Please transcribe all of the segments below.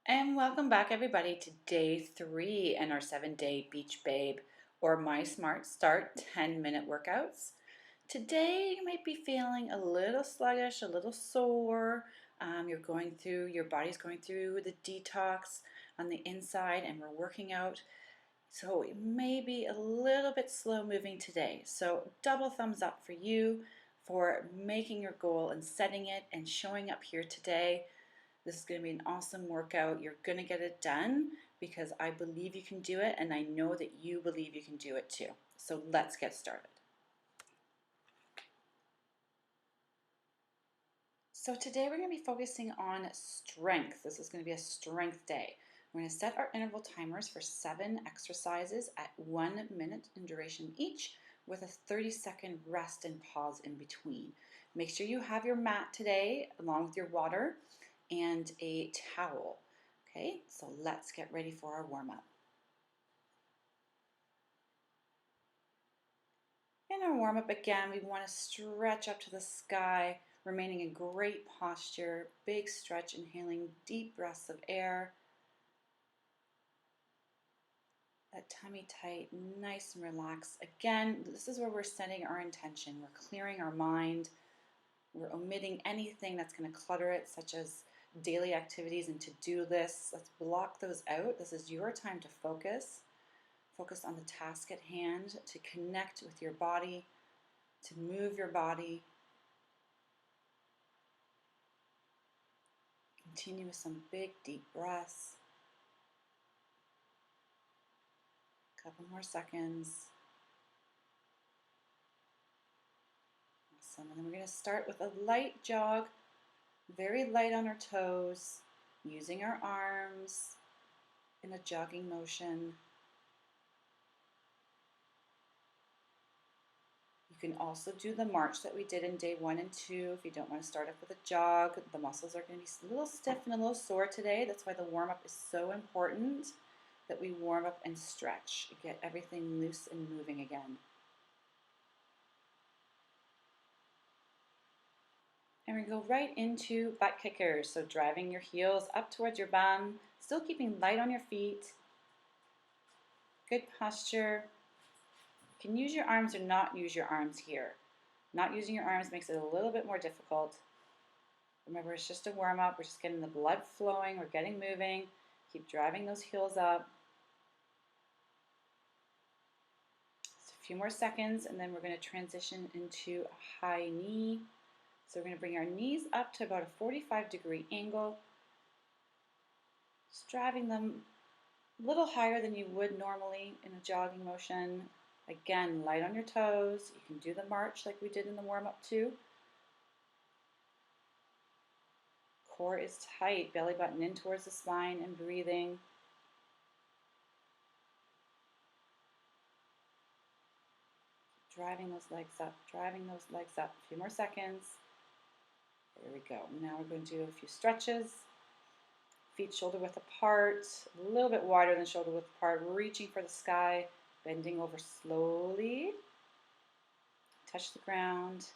And welcome back, everybody, to day 3 in our 7-day Beach Babe or My Smart Start 10-minute workouts. Today, you might be feeling a little sluggish, a little sore. Your body's going through the detox on the inside, and we're working out. So it may be a little bit slow moving today. So double thumbs up for you for making your goal and setting it and showing up here today. This is going to be an awesome workout. You're going to get it done because I believe you can do it, and I know that you believe you can do it too. So let's get started. So today we're going to be focusing on strength. This is going to be a strength day. We're going to set our interval timers for 7 exercises at 1 minute in duration each, with a 30-second rest and pause in between. Make sure you have your mat today along with your water and a towel. Okay, so let's get ready for our warm-up. In our warm-up again, we want to stretch up to the sky, remaining in great posture, big stretch, inhaling deep breaths of air. That tummy tight, nice and relaxed. Again, this is where we're setting our intention. We're clearing our mind. We're omitting anything that's going to clutter it, such as daily activities and to-do lists. Let's block those out. This is your time to focus. Focus on the task at hand, to connect with your body, to move your body. Continue with some big, deep breaths. A couple more seconds. Awesome. And then we're going to start with a light jog, very light on our toes, using our arms in a jogging motion. You can also do the march that we did in day 1 and 2 if you don't want to start off with a jog. The muscles are going to be a little stiff and a little sore today. That's why the warm-up is so important, that we warm up and stretch, get everything loose and moving again. And we go right into butt kickers. So driving your heels up towards your bum, still keeping light on your feet. Good posture. You can use your arms or not use your arms here. Not using your arms makes it a little bit more difficult. Remember, it's just a warm-up. We're just getting the blood flowing. We're getting moving. Keep driving those heels up. Just a few more seconds, and then we're going to transition into a high knee. So we're going to bring our knees up to about a 45-degree angle. Just driving them a little higher than you would normally in a jogging motion. Again, light on your toes. You can do the march like we did in the warm-up too. Core is tight, belly button in towards the spine and breathing. Driving those legs up, driving those legs up. A few more seconds. There we go. Now we're going to do a few stretches. Feet shoulder width apart, a little bit wider than shoulder width apart, reaching for the sky, bending over slowly. Touch the ground.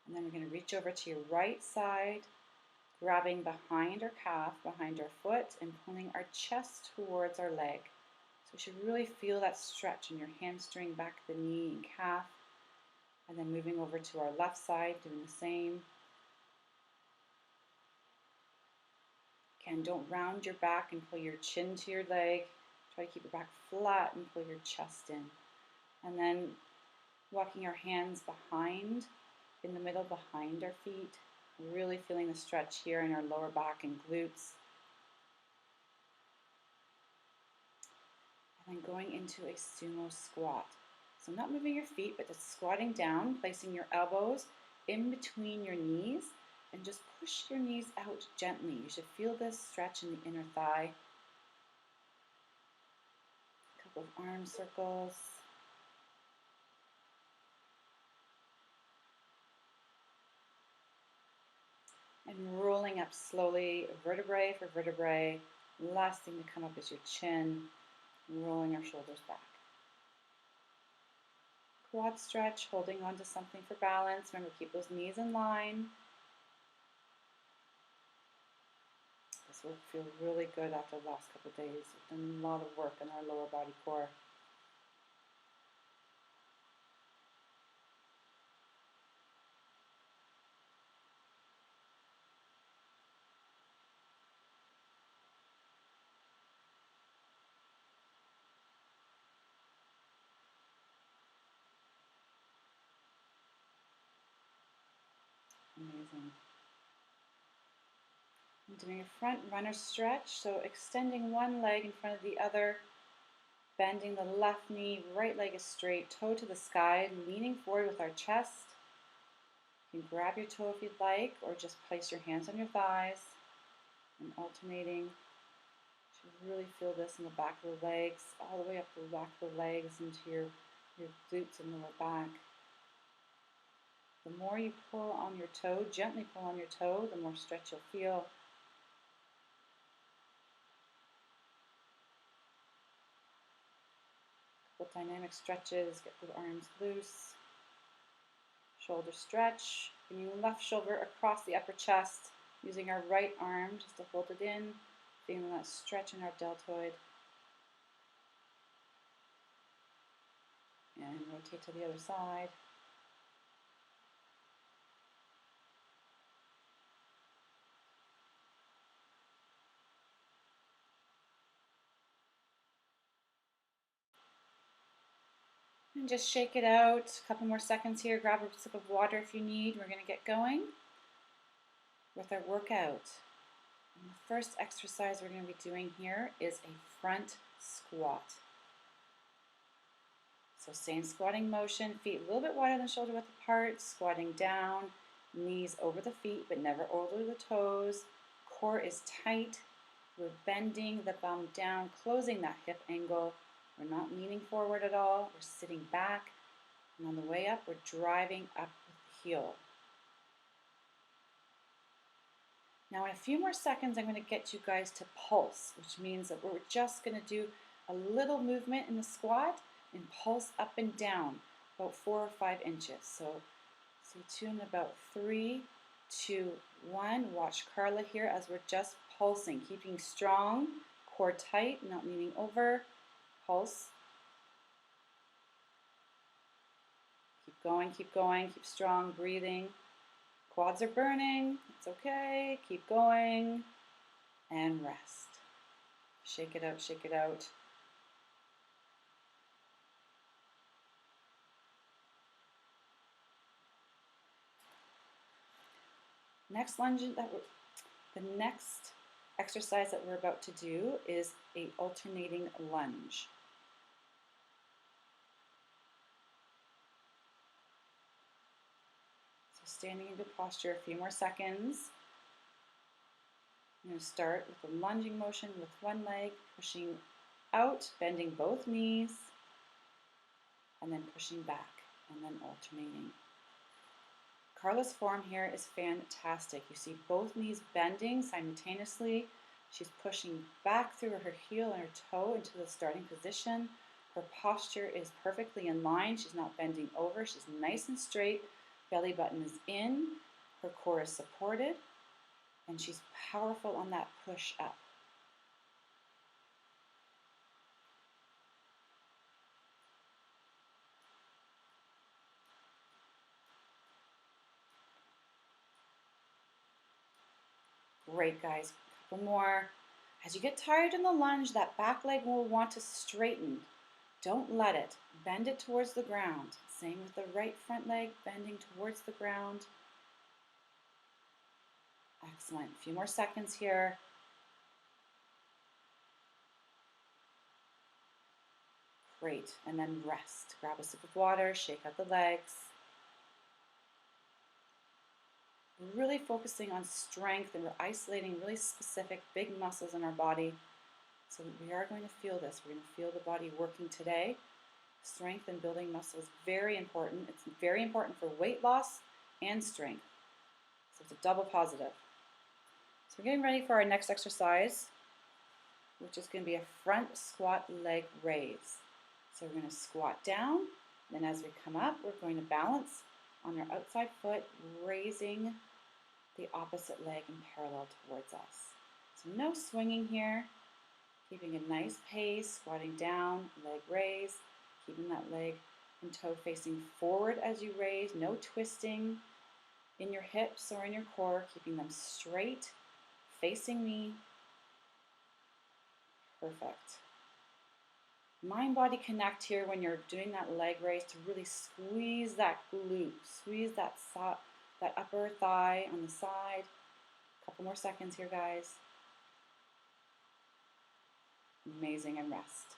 And then we're going to reach over to your right side, grabbing behind our calf, behind our foot, and pulling our chest towards our leg. So we should really feel that stretch in your hamstring, back of the knee and calf. And then moving over to our left side, doing the same. Again, don't round your back and pull your chin to your leg. Try to keep your back flat and pull your chest in. And then walking our hands behind, in the middle behind our feet. Really feeling the stretch here in our lower back and glutes. And then going into a sumo squat. So not moving your feet, but just squatting down, placing your elbows in between your knees, and just push your knees out gently. You should feel this stretch in the inner thigh. A couple of arm circles. And rolling up slowly, vertebrae for vertebrae. Last thing to come up is your chin, rolling our shoulders back. Quad stretch, holding on to something for balance. Remember, keep those knees in line. This will feel really good after the last couple of days. We've done a lot of work on our lower body core. Amazing. I'm doing a front runner stretch, so extending one leg in front of the other, bending the left knee, right leg is straight, toe to the sky, leaning forward with our chest. You can grab your toe if you'd like, or just place your hands on your thighs and alternating. You should really feel this in the back of the legs, all the way up the back of the legs into your glutes and lower back. The more you pull on your toe, gently pull on your toe, the more stretch you'll feel. Couple dynamic stretches, get the arms loose. Shoulder stretch, bringing left shoulder across the upper chest, using our right arm just to hold it in, feeling that stretch in our deltoid. And rotate to the other side. And just shake it out. A couple more seconds here. Grab a sip of water if you need. We're going to get going with our workout. And the first exercise we're going to be doing here is a front squat. So same squatting motion, feet a little bit wider than shoulder width apart, squatting down, knees over the feet but never over the toes. Core is tight. We're bending the bum down, closing that hip angle. We're not leaning forward at all. We're sitting back. And on the way up, we're driving up with the heel. Now in a few more seconds, I'm going to get you guys to pulse, which means that we're just going to do a little movement in the squat and pulse up and down, about 4 or 5 inches. So stay tuned, about 3, 2, 1. Watch Carla here as we're just pulsing, keeping strong, core tight, not leaning over. Pulse. Keep going, keep strong, breathing. Quads are burning, it's okay, keep going, and rest. Shake it out, shake it out. The next exercise that we're about to do is an alternating lunge. So standing in good posture, a few more seconds. I'm going to start with a lunging motion with one leg, pushing out, bending both knees, and then pushing back, and then alternating. Carla's form here is fantastic. You see both knees bending simultaneously. She's pushing back through her heel and her toe into the starting position. Her posture is perfectly in line. She's not bending over. She's nice and straight. Belly button is in. Her core is supported. And she's powerful on that push up. Great, guys. A couple more. As you get tired in the lunge, that back leg will want to straighten. Don't let it. Bend it towards the ground. Same with the right front leg, bending towards the ground. Excellent. A few more seconds here. Great. And then rest. Grab a sip of water, shake out the legs. We're really focusing on strength, and we're isolating really specific big muscles in our body. So we are going to feel this. We're going to feel the body working today. Strength and building muscle is very important. It's very important for weight loss and strength. So it's a double positive. So we're getting ready for our next exercise, which is going to be a front squat leg raise. So we're going to squat down. Then as we come up, we're going to balance on our outside foot, raising the opposite leg in parallel towards us. So So no swinging here. Keeping a nice pace, squatting down, leg raise, keeping that leg and toe facing forward as you raise, no twisting in your hips or in your core, keeping them straight, facing me. Perfect. Mind-body connect here when you're doing that leg raise to really squeeze that glute, squeeze that upper thigh on the side. A couple more seconds here, guys. Amazing, and rest.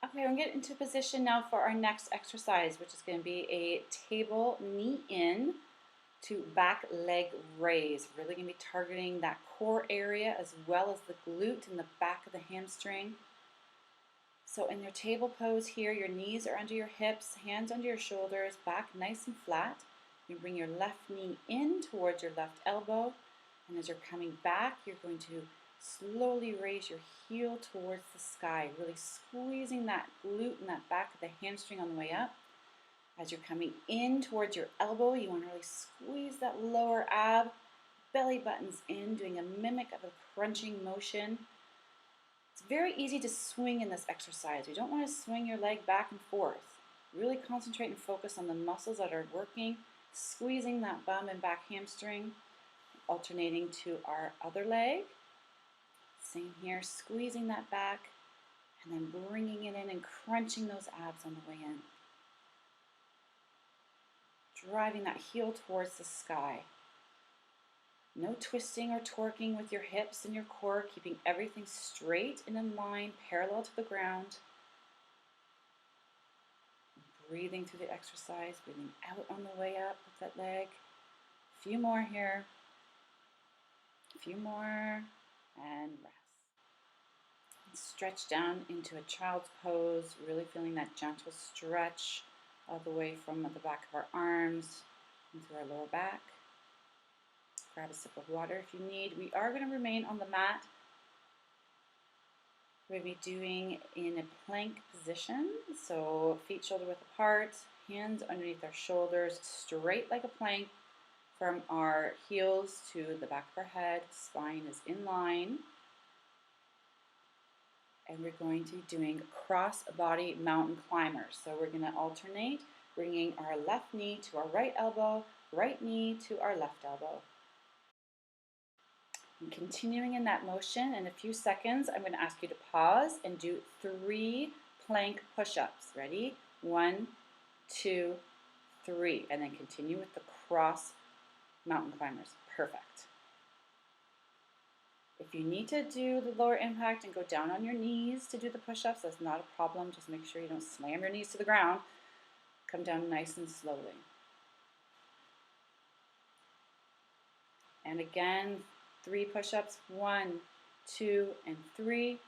Okay, we're going to get into position now for our next exercise, which is going to be a table knee in to back leg raise. Really going to be targeting that core area as well as the glute and the back of the hamstring. So in your table pose here, your knees are under your hips, hands under your shoulders, back nice and flat. You bring your left knee in towards your left elbow, and as you're coming back, you're going to slowly raise your heel towards the sky, really squeezing that glute and that back of the hamstring on the way up. As you're coming in towards your elbow, you want to really squeeze that lower ab, belly buttons in, doing a mimic of a crunching motion. It's very easy to swing in this exercise. You don't want to swing your leg back and forth. Really concentrate and focus on the muscles that are working, squeezing that bum and back hamstring, alternating to our other leg. Same here, squeezing that back, and then bringing it in and crunching those abs on the way in. Driving that heel towards the sky. No twisting or torquing with your hips and your core, keeping everything straight and in line, parallel to the ground. Breathing through the exercise, breathing out on the way up with that leg. A few more here. A few more, and rest. And stretch down into a child's pose, really feeling that gentle stretch all the way from the back of our arms into our lower back. Grab a sip of water if you need. We are going to remain on the mat. We'll be doing in a plank position. So feet shoulder width apart, hands underneath our shoulders, straight like a plank from our heels to the back of our head. Spine is in line. And we're going to be doing cross body mountain climbers. So we're going to alternate, bringing our left knee to our right elbow, right knee to our left elbow. And continuing in that motion, in a few seconds, I'm going to ask you to pause and do 3 plank push-ups. Ready? 1, 2, 3. And then continue with the cross mountain climbers. Perfect. If you need to do the lower impact and go down on your knees to do the push-ups, that's not a problem. Just make sure you don't slam your knees to the ground. Come down nice and slowly. And again, 3 push-ups, 1, 2, and 3.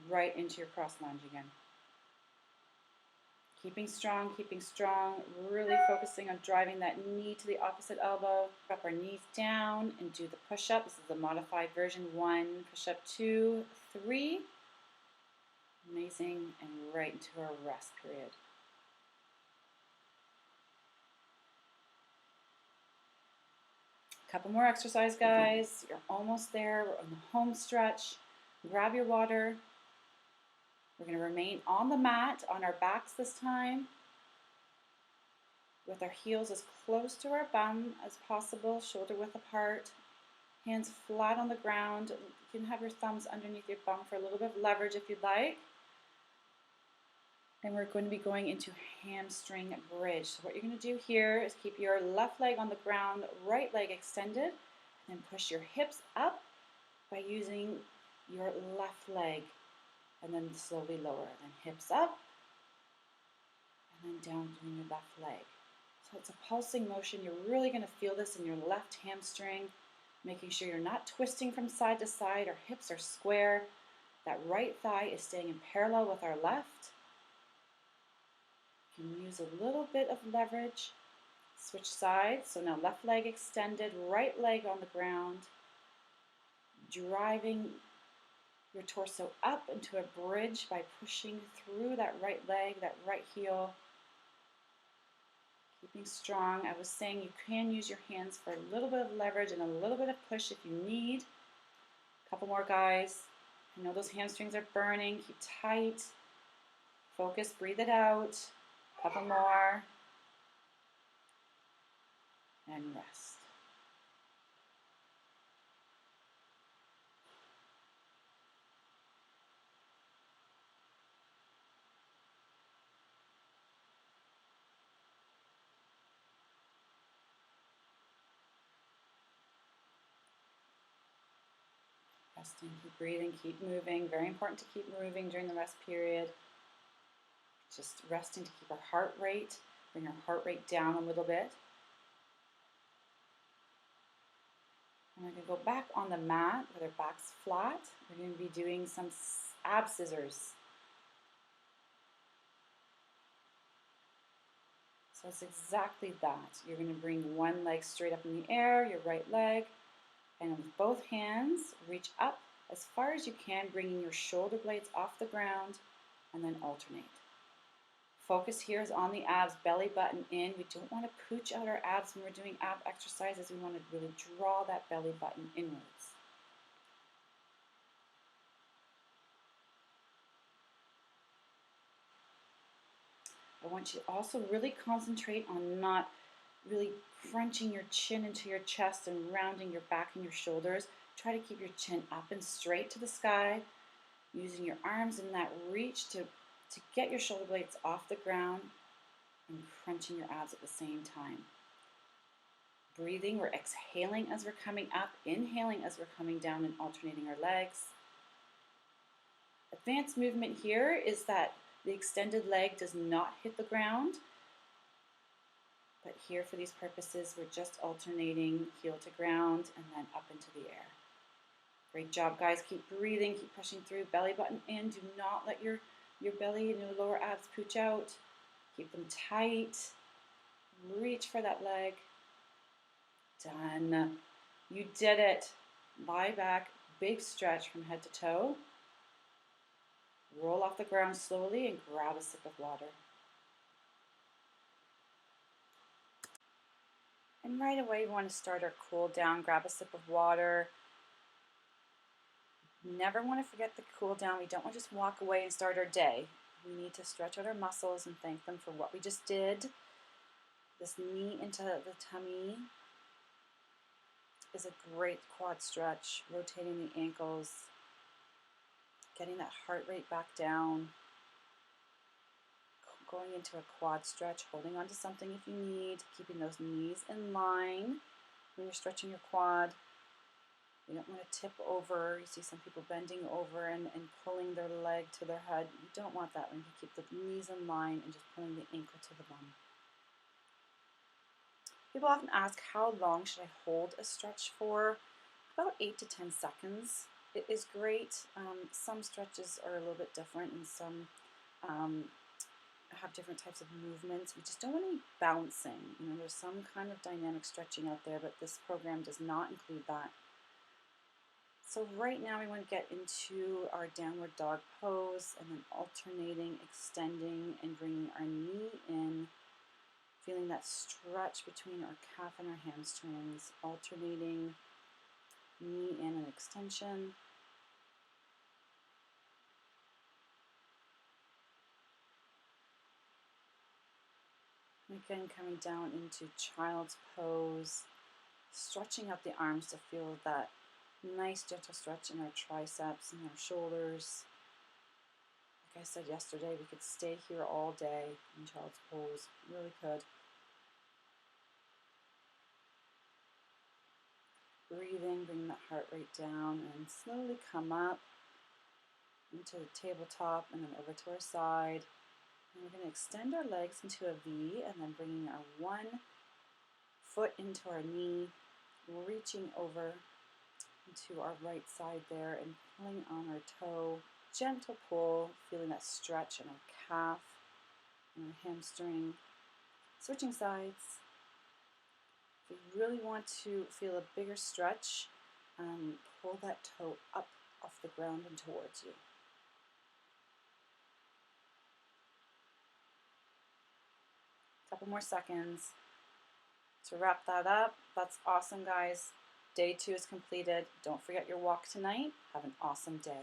Right into your cross lunge again. Keeping strong, really focusing on driving that knee to the opposite elbow. Drop our knees down and do the push-up. This is the modified version. 1, push-up, 2, 3. Amazing, and right into our rest period. Couple more exercise, guys. You're almost there. We're on the home stretch. Grab your water. We're going to remain on the mat, on our backs this time, with our heels as close to our bum as possible, shoulder width apart, hands flat on the ground. You can have your thumbs underneath your bum for a little bit of leverage if you'd like. And we're going to be going into hamstring bridge. So what you're going to do here is keep your left leg on the ground, right leg extended, and then push your hips up by using your left leg, and then slowly lower. Then hips up, and then down doing your left leg. So it's a pulsing motion. You're really going to feel this in your left hamstring, making sure you're not twisting from side to side. Our hips are square. That right thigh is staying in parallel with our left. You can use a little bit of leverage. Switch sides. So now left leg extended, right leg on the ground. driving your torso up into a bridge by pushing through that right leg, that right heel. Keeping strong. I was saying you can use your hands for a little bit of leverage and a little bit of push if you need. A couple more, guys. I know those hamstrings are burning. Keep tight. Focus, breathe it out. A couple more. And rest. Resting, keep breathing, keep moving. Very important to keep moving during the rest period. Just resting to keep our heart rate, bring our heart rate down a little bit. And we're going to go back on the mat with our backs flat. We're going to be doing some ab scissors. So it's exactly that. You're going to bring one leg straight up in the air, your right leg, and with both hands, reach up as far as you can, bringing your shoulder blades off the ground, and then alternate. Focus here is on the abs, belly button in. We don't want to pooch out our abs when we're doing ab exercises. We want to really draw that belly button inwards. I want you to also really concentrate on not really crunching your chin into your chest and rounding your back and your shoulders. Try to keep your chin up and straight to the sky, using your arms in that reach to get your shoulder blades off the ground and crunching your abs at the same time. Breathing, we're exhaling as we're coming up, inhaling as we're coming down, and alternating our legs. Advanced movement here is that the extended leg does not hit the ground, but here for these purposes, we're just alternating heel to ground and then up into the air. Great job, guys. Keep breathing, keep pushing through, belly button in. Do not let your belly and your lower abs pooch out. Keep them tight. Reach for that leg. Done. You did it. Lie back, big stretch from head to toe. Roll off the ground slowly and grab a sip of water. And right away, we want to start our cool down. Grab a sip of water. Never want to forget the cool down. We don't want to just walk away and start our day. We need to stretch out our muscles and thank them for what we just did. This knee into the tummy is a great quad stretch. Rotating the ankles. Getting that heart rate back down. Going into a quad stretch, holding onto something if you need, keeping those knees in line when you're stretching your quad. You don't want to tip over. You see some people bending over and pulling their leg to their head. You don't want that when you keep the knees in line and just pulling the ankle to the bum. People often ask, how long should I hold a stretch for? About 8 to 10 seconds. It is great. Some stretches are a little bit different and some have different types of movements. We just don't want to be bouncing. You know, there's some kind of dynamic stretching out there, but this program does not include that. So right now we want to get into our downward dog pose and then alternating, extending, and bringing our knee in, feeling that stretch between our calf and our hamstrings, alternating, knee in and extension. Again, coming down into child's pose, stretching out the arms to feel that nice gentle stretch in our triceps and our shoulders. Like I said yesterday, we could stay here all day in child's pose. Really could. Breathing, bring that heart rate down and slowly come up into the tabletop and then over to our side. And we're going to extend our legs into a V and then bringing our one foot into our knee, reaching over into our right side there and pulling on our toe. Gentle pull, feeling that stretch in our calf and our hamstring. Switching sides. If you really want to feel a bigger stretch, pull that toe up off the ground and towards you. Couple more seconds to wrap that up. That's awesome, guys. Day 2 is completed. Don't forget your walk tonight. Have an awesome day.